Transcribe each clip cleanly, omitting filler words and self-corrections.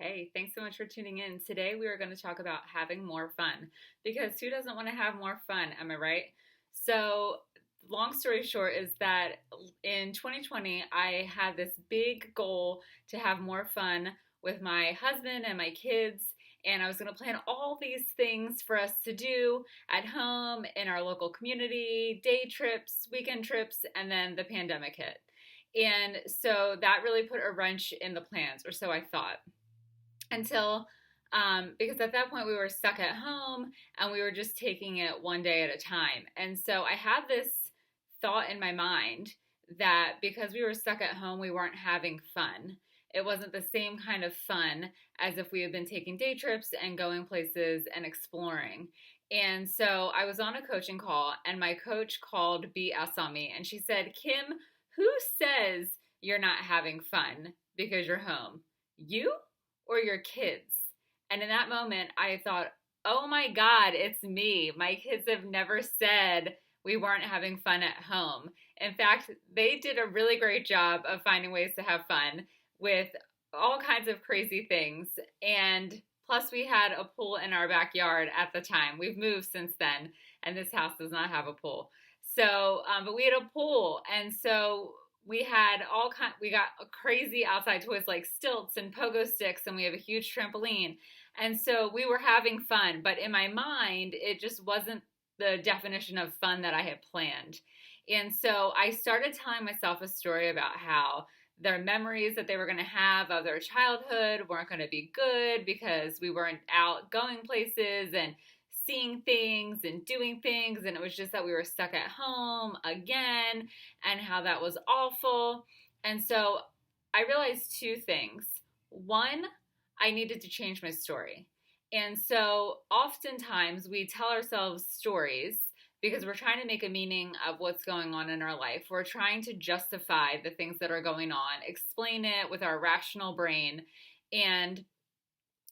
Hey, thanks so much for tuning in. Today we are going to talk about having more fun because who doesn't want to have more fun? Am I right? So, long story short is that in 2020, I had this big goal to have more fun with my husband and my kids. And I was going to plan all these things for us to do at home, in our local community, day trips, weekend trips, and then the pandemic hit. And so that really put a wrench in the plans, or so I thought until because at that point we were stuck at home and we were just taking it one day at a time. And so I had this thought in my mind that because we were stuck at home, we weren't having fun. It wasn't the same kind of fun as if we had been taking day trips and going places and exploring. And so I was on a coaching call, and my coach called BS on me, and she said, Kim, who says you're not having fun because you're home? You or your kids? And in that moment, I thought, oh my God, it's me. My kids have never said we weren't having fun at home. In fact, they did a really great job of finding ways to have fun with all kinds of crazy things. And plus, we had a pool in our backyard at the time. We've moved since then, and this house does not have a pool. So, but we had a pool, and so we got crazy outside toys like stilts and pogo sticks, and we have a huge trampoline. And so we were having fun, but in my mind, it just wasn't the definition of fun that I had planned. And so I started telling myself a story about how their memories that they were going to have of their childhood weren't going to be good because we weren't out going places and seeing things and doing things, and it was just that we were stuck at home again and how that was awful. And so I realized two things. One, I needed to change my story. And so oftentimes we tell ourselves stories because we're trying to make a meaning of what's going on in our life. We're trying to justify the things that are going on, explain it with our rational brain. And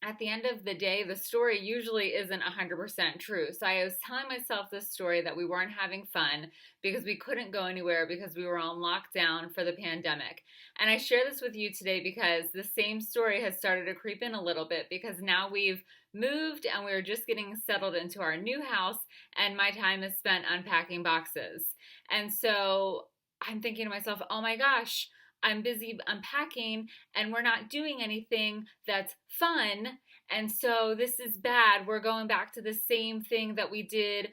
at the end of the day, the story usually isn't 100% true. So I was telling myself this story that we weren't having fun because we couldn't go anywhere because we were on lockdown for the pandemic. And I share this with you today because the same story has started to creep in a little bit because now we've moved and we're just getting settled into our new house, and my time is spent unpacking boxes. And so I'm thinking to myself, oh my gosh, I'm busy unpacking and we're not doing anything that's fun. And so this is bad. We're going back to the same thing that we did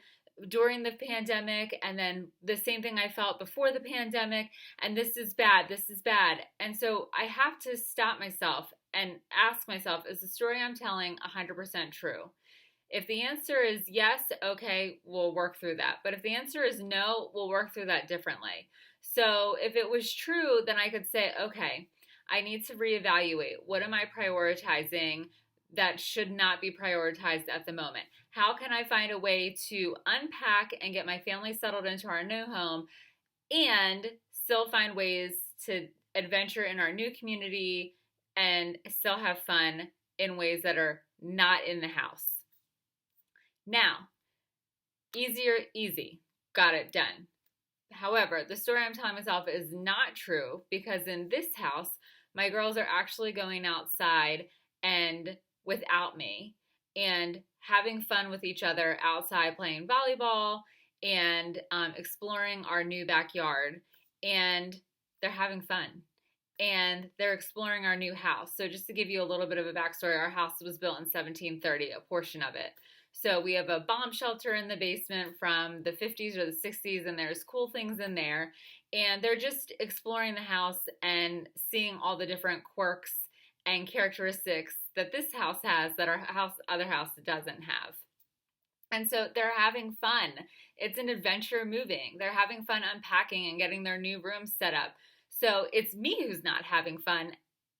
during the pandemic, and then the same thing I felt before the pandemic. And this is bad. This is bad. And so I have to stop myself and ask myself, is the story I'm telling 100% true? If the answer is yes, okay, we'll work through that. But if the answer is no, we'll work through that differently. So if it was true, then I could say, okay, I need to reevaluate. What am I prioritizing that should not be prioritized at the moment? How can I find a way to unpack and get my family settled into our new home and still find ways to adventure in our new community and still have fun in ways that are not in the house? Now, easier, easy. Got it done. However, the story I'm telling myself is not true because in this house, my girls are actually going outside and without me and having fun with each other outside playing volleyball and exploring our new backyard. And they're having fun. And they're exploring our new house. So just to give you a little bit of a backstory, our house was built in 1730, a portion of it. So we have a bomb shelter in the basement from the 50s or the 60s, and there's cool things in there. And they're just exploring the house and seeing all the different quirks and characteristics that this house has that our other house doesn't have. And so they're having fun. It's an adventure moving. They're having fun unpacking and getting their new room set up. So it's me who's not having fun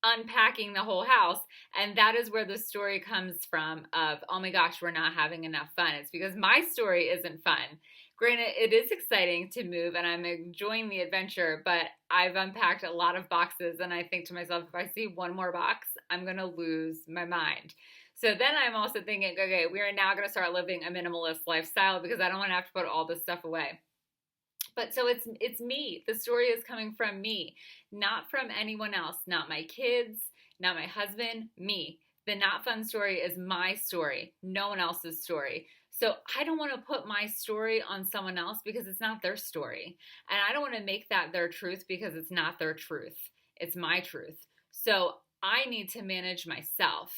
unpacking the whole house. And that is where the story comes from of, oh my gosh, we're not having enough fun. It's because my story isn't fun. Granted, it is exciting to move and I'm enjoying the adventure, but I've unpacked a lot of boxes and I think to myself, if I see one more box, I'm going to lose my mind. So then I'm also thinking, okay, we are now going to start living a minimalist lifestyle because I don't want to have to put all this stuff away. But so it's me. The story is coming from me, not from anyone else, not my kids, not my husband, me. The not fun story is my story, no one else's story. So I don't want to put my story on someone else because it's not their story. And I don't want to make that their truth because it's not their truth. It's my truth. So I need to manage myself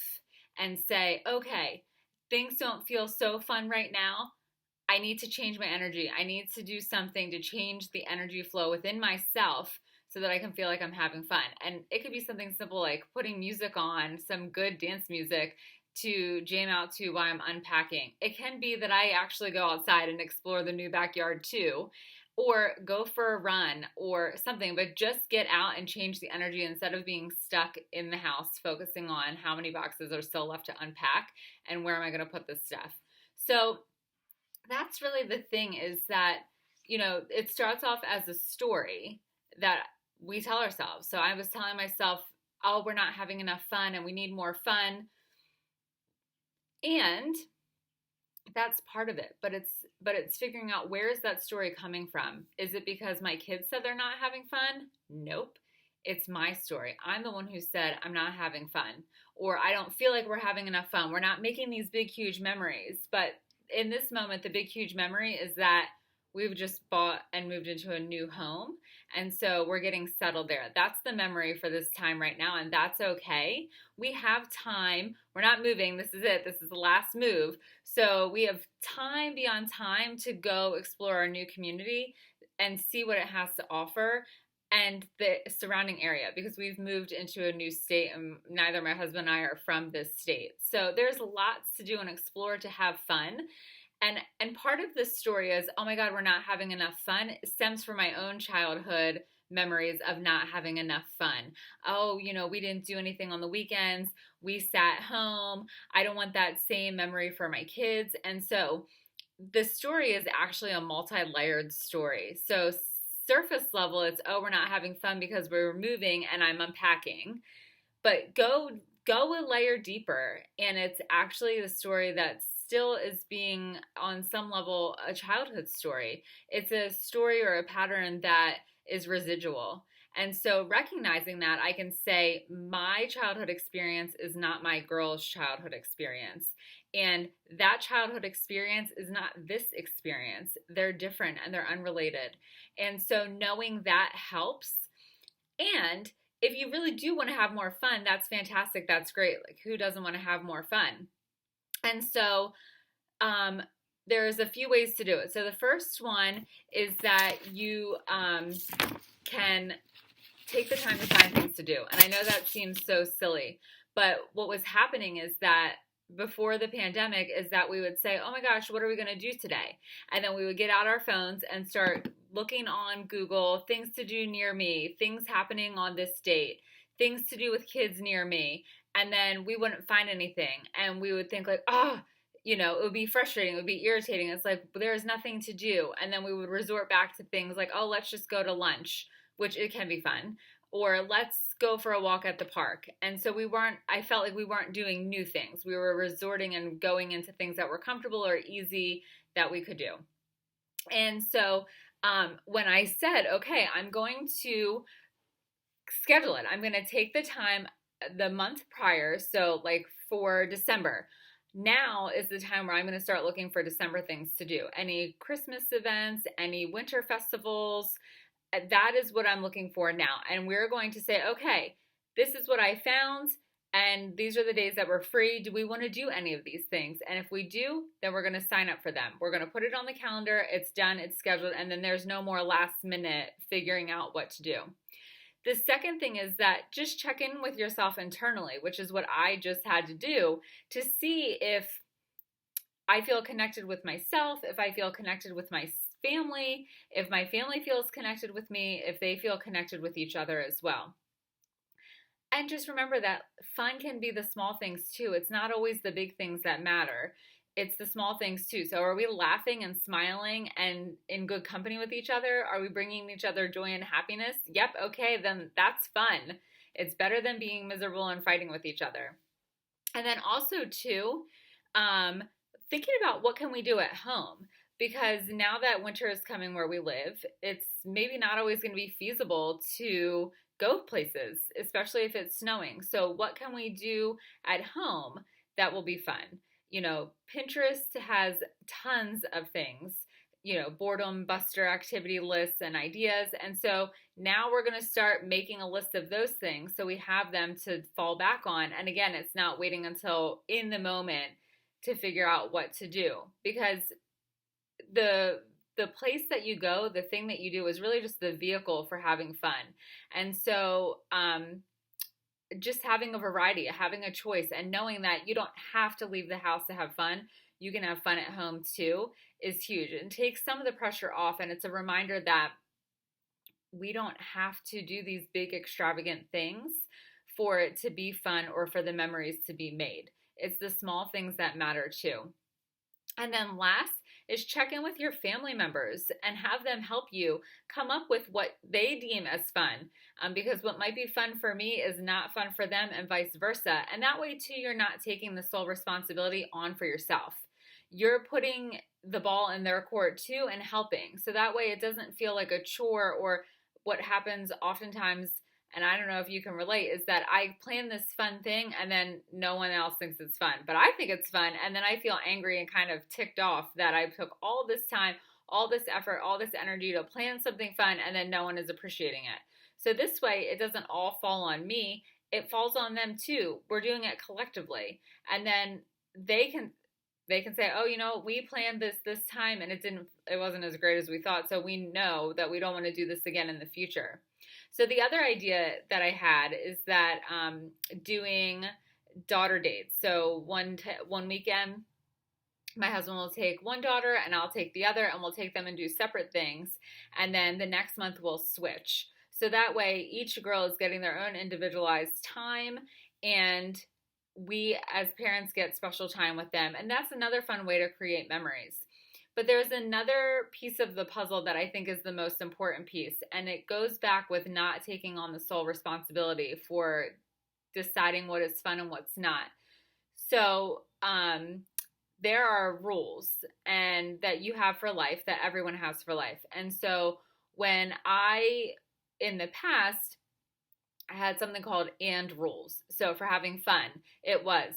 and say, okay, things don't feel so fun right now. I need to change my energy. I need to do something to change the energy flow within myself so that I can feel like I'm having fun. And it could be something simple like putting music on, some good dance music to jam out to while I'm unpacking. It can be that I actually go outside and explore the new backyard too, or go for a run or something, but just get out and change the energy instead of being stuck in the house, focusing on how many boxes are still left to unpack and where am I going to put this stuff. So that's really the thing is that, it starts off as a story that we tell ourselves. So I was telling myself, oh, we're not having enough fun and we need more fun. And that's part of it, but it's figuring out, where is that story coming from? Is it because my kids said they're not having fun? Nope. It's my story. I'm the one who said I'm not having fun, or I don't feel like we're having enough fun. We're not making these big, huge memories. But in this moment, the big, huge memory is that we've just bought and moved into a new home. And so we're getting settled there. That's the memory for this time right now. And that's okay. We have time. We're not moving. This is it. This is the last move. So we have time beyond time to go explore our new community and see what it has to offer and the surrounding area, because we've moved into a new state and neither my husband and I are from this state. So there's lots to do and explore to have fun. And part of this story is, oh my God, we're not having enough fun. It stems from my own childhood memories of not having enough fun. Oh, we didn't do anything on the weekends. We sat home. I don't want that same memory for my kids. And so the story is actually a multi-layered story. So surface level, it's, oh, we're not having fun because we're moving and I'm unpacking. But go a layer deeper, and it's actually the story that still is being, on some level, a childhood story. It's a story or a pattern that is residual. And so recognizing that, I can say my childhood experience is not my girl's childhood experience. And that childhood experience is not this experience. They're different and they're unrelated. And so knowing that helps. And if you really do want to have more fun, that's fantastic. That's great. Like, who doesn't want to have more fun? And so there's a few ways to do it. So the first one is that you can take the time to find things to do. And I know that seems so silly, but what was happening is that before the pandemic is that we would say, oh my gosh, what are we going to do today? And then we would get out our phones and start looking on Google, things to do near me, things happening on this date, things to do with kids near me. And then we wouldn't find anything. And we would think like, it would be frustrating. It would be irritating. It's like, there's nothing to do. And then we would resort back to things like, oh, let's just go to lunch, which it can be fun. Or let's go for a walk at the park. And so I felt like we weren't doing new things. We were resorting and going into things that were comfortable or easy that we could do. And so when I said, okay, I'm going to schedule it. I'm going to take the time the month prior. So like for December, now is the time where I'm going to start looking for December things to do. Any Christmas events, any winter festivals, that is what I'm looking for now. And we're going to say, okay, this is what I found, and these are the days that we're free. Do we want to do any of these things? And if we do, then we're going to sign up for them. We're going to put it on the calendar. It's done. It's scheduled. And then there's no more last minute figuring out what to do. The second thing is that just check in with yourself internally, which is what I just had to do, to see if I feel connected with myself, if I feel connected with my family, if my family feels connected with me, if they feel connected with each other as well. And just remember that fun can be the small things too. It's not always the big things that matter. It's the small things too. So are we laughing and smiling and in good company with each other? Are we bringing each other joy and happiness? Yep, okay, then that's fun. It's better than being miserable and fighting with each other. And then also too, thinking about what can we do at home? Because now that winter is coming where we live, it's maybe not always going to be feasible to go places, especially if it's snowing. So, what can we do at home that will be fun? Pinterest has tons of things, boredom buster activity lists and ideas. And so now we're going to start making a list of those things so we have them to fall back on. And again, it's not waiting until in the moment to figure out what to do, because the place that you go, the thing that you do is really just the vehicle for having fun. And so just having a variety, having a choice, and knowing that you don't have to leave the house to have fun. You can have fun at home too is huge. It takes some of the pressure off, and it's a reminder that we don't have to do these big extravagant things for it to be fun or for the memories to be made. It's the small things that matter too. And then last is check in with your family members and have them help you come up with what they deem as fun. Because what might be fun for me is not fun for them, and vice versa. And that way too, you're not taking the sole responsibility on for yourself. You're putting the ball in their court too and helping. So that way it doesn't feel like a chore. Or what happens oftentimes, and I don't know if you can relate, is that I plan this fun thing and then no one else thinks it's fun. But I think it's fun, and then I feel angry and kind of ticked off that I took all this time, all this effort, all this energy to plan something fun, and then no one is appreciating it. So this way, it doesn't all fall on me. It falls on them too. We're doing it collectively. And then they can say, oh, we planned this time and it wasn't as great as we thought. So we know that we don't want to do this again in the future. So the other idea that I had is that doing daughter dates. So one weekend, my husband will take one daughter and I'll take the other, and we'll take them and do separate things. And then the next month we'll switch. So that way each girl is getting their own individualized time, and we as parents get special time with them. And that's another fun way to create memories. But there's another piece of the puzzle that I think is the most important piece, and it goes back with not taking on the sole responsibility for deciding what is fun and what's not. So there are rules and that you have for life, that everyone has for life. And so when in the past, I had something called and rules. So for having fun, it was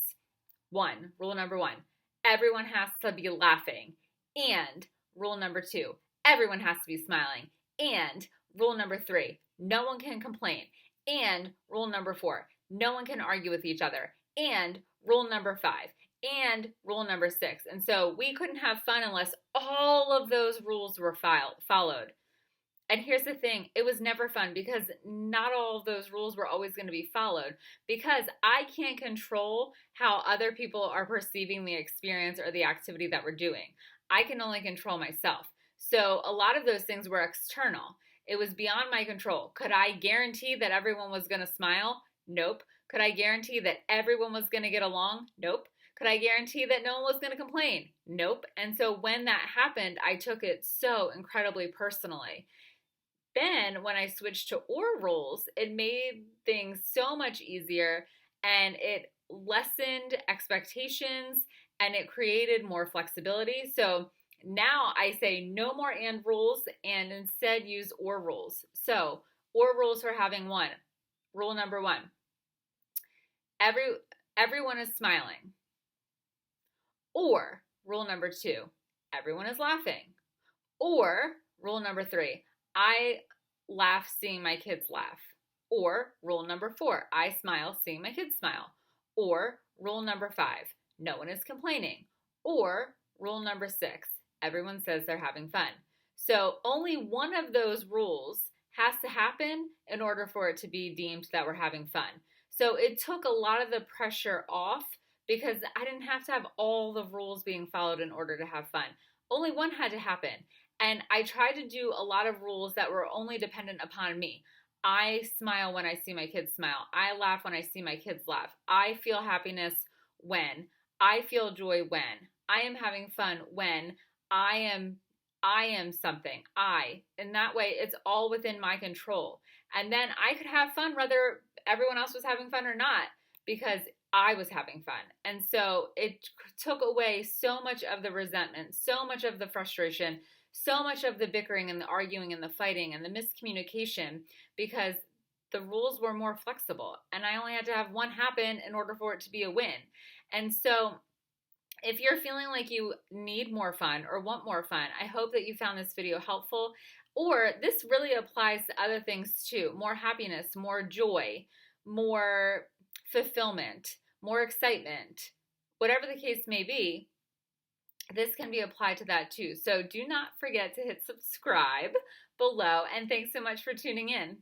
rule number one, everyone has to be laughing. And rule number two, everyone has to be smiling. And rule number three, no one can complain. And rule number four, no one can argue with each other. And rule number five, and rule number six. And so we couldn't have fun unless all of those rules were followed. And here's the thing, it was never fun because not all of those rules were always going to be followed, because I can't control how other people are perceiving the experience or the activity that we're doing. I can only control myself. So a lot of those things were external. It was beyond my control. Could I guarantee that everyone was going to smile? Nope. Could I guarantee that everyone was going to get along? Nope. Could I guarantee that no one was going to complain? Nope. And so when that happened, I took it so incredibly personally. Then when I switched to or rules, it made things so much easier, and it lessened expectations, and it created more flexibility. So now I say no more and rules, and instead use or rules. So or rules for having one. Rule number one, everyone is smiling. Or rule number two, everyone is laughing. Or rule number three, I laugh seeing my kids laugh. Or rule number four, I smile seeing my kids smile. Or rule number five, no one is complaining. Or rule number six, everyone says they're having fun. So only one of those rules has to happen in order for it to be deemed that we're having fun. So it took a lot of the pressure off, because I didn't have to have all the rules being followed in order to have fun. Only one had to happen. And I tried to do a lot of rules that were only dependent upon me. I smile when I see my kids smile. I laugh when I see my kids laugh. I feel happiness when. I feel joy when. I am having fun when. I am something. In that way, it's all within my control. And then I could have fun whether everyone else was having fun or not, because I was having fun. And so it took away so much of the resentment, so much of the frustration, so much of the bickering and the arguing and the fighting and the miscommunication, because the rules were more flexible and I only had to have one happen in order for it to be a win. And so if you're feeling like you need more fun or want more fun, I hope that you found this video helpful. Or this really applies to other things too: more happiness, more joy, more fulfillment, more excitement. Whatever the case may be, this can be applied to that too. So do not forget to hit subscribe below, and thanks so much for tuning in.